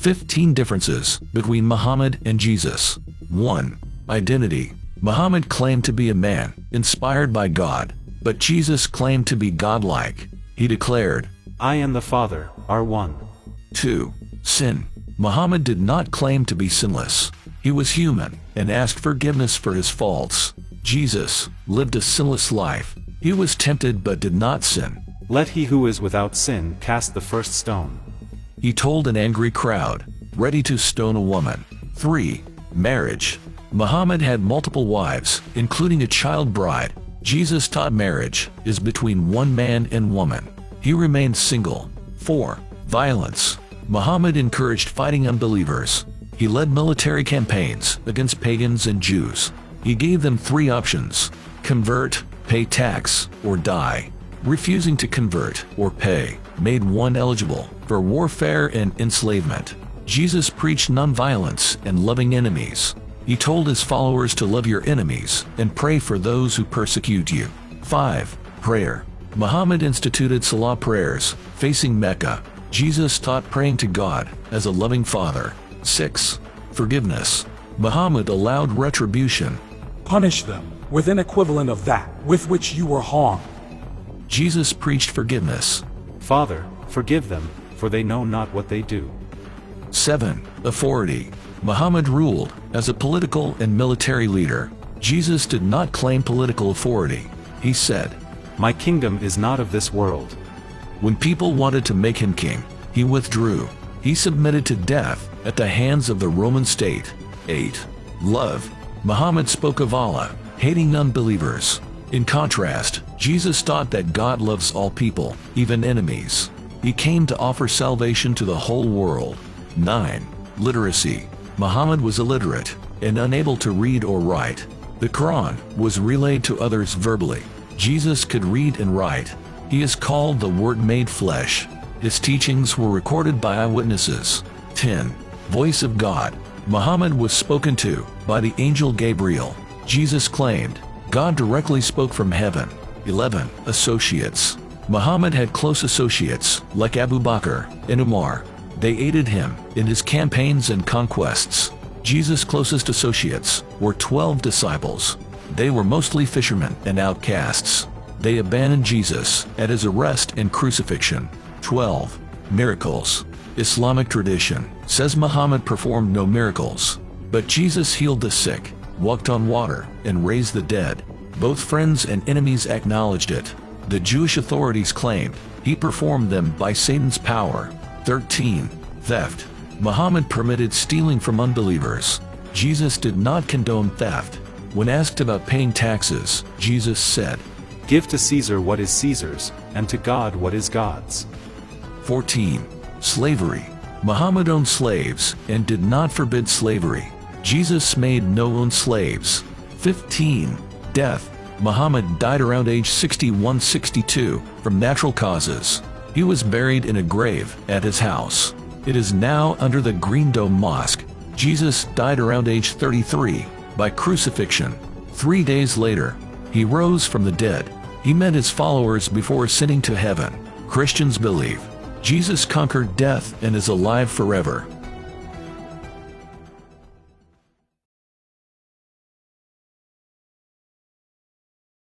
15 differences between Muhammad and Jesus. 1. Identity. Muhammad claimed to be a man, inspired by God, but Jesus claimed to be godlike. He declared, "I and the Father are one." 2. Sin. Muhammad did not claim to be sinless. He was human and asked forgiveness for his faults. Jesus lived a sinless life. He was tempted but did not sin. "Let he who is without sin cast the first stone." He told an angry crowd, ready to stone a woman. 3. Marriage. Muhammad had multiple wives, including a child bride. Jesus taught marriage is between one man and woman. He remained single. 4. Violence. Muhammad encouraged fighting unbelievers. He led military campaigns against pagans and Jews. He gave them 3 options: convert, pay tax, or die. Refusing to convert or pay made one eligible for warfare and enslavement. Jesus preached nonviolence and loving enemies. He told his followers to love your enemies and pray for those who persecute you. 5. Prayer. Muhammad instituted Salah prayers facing Mecca. Jesus taught praying to God as a loving father. 6. Forgiveness. Muhammad allowed retribution. Punish them with an equivalent of that with which you were harmed. Jesus preached forgiveness. "Father, forgive them, for they know not what they do." 7. Authority. Muhammad ruled as a political and military leader. Jesus did not claim political authority. He said, "My kingdom is not of this world." When people wanted to make him king, he withdrew. He submitted to death at the hands of the Roman state. 8. Love. Muhammad spoke of Allah, hating unbelievers. In contrast, Jesus taught that God loves all people, even enemies. He came to offer salvation to the whole world. 9. Literacy. Muhammad was illiterate and unable to read or write. The Quran was relayed to others verbally. Jesus could read and write. He is called the Word made flesh. His teachings were recorded by eyewitnesses. 10. Voice of God. Muhammad was spoken to by the angel Gabriel. Jesus claimed God directly spoke from heaven. 11. Associates. Muhammad had close associates like Abu Bakr and Umar. They aided him in his campaigns and conquests. Jesus' closest associates were 12 disciples. They were mostly fishermen and outcasts. They abandoned Jesus at his arrest and crucifixion. 12. Miracles. Islamic tradition says Muhammad performed no miracles, but Jesus healed the sick, walked on water, and raised the dead. Both friends and enemies acknowledged it. The Jewish authorities claimed he performed them by Satan's power. 13. Theft. Muhammad permitted stealing from unbelievers. Jesus did not condone theft. When asked about paying taxes, Jesus said, "Give to Caesar what is Caesar's, and to God what is God's." 14. Slavery. Muhammad owned slaves and did not forbid slavery. Jesus made no own slaves. 15. Death. Muhammad died around age 61-62 from natural causes. He was buried in a grave at his house. It is now under the Green Dome Mosque. Jesus died around age 33 by crucifixion. 3 days later, he rose from the dead. He met his followers before ascending to heaven. Christians believe Jesus conquered death and is alive forever.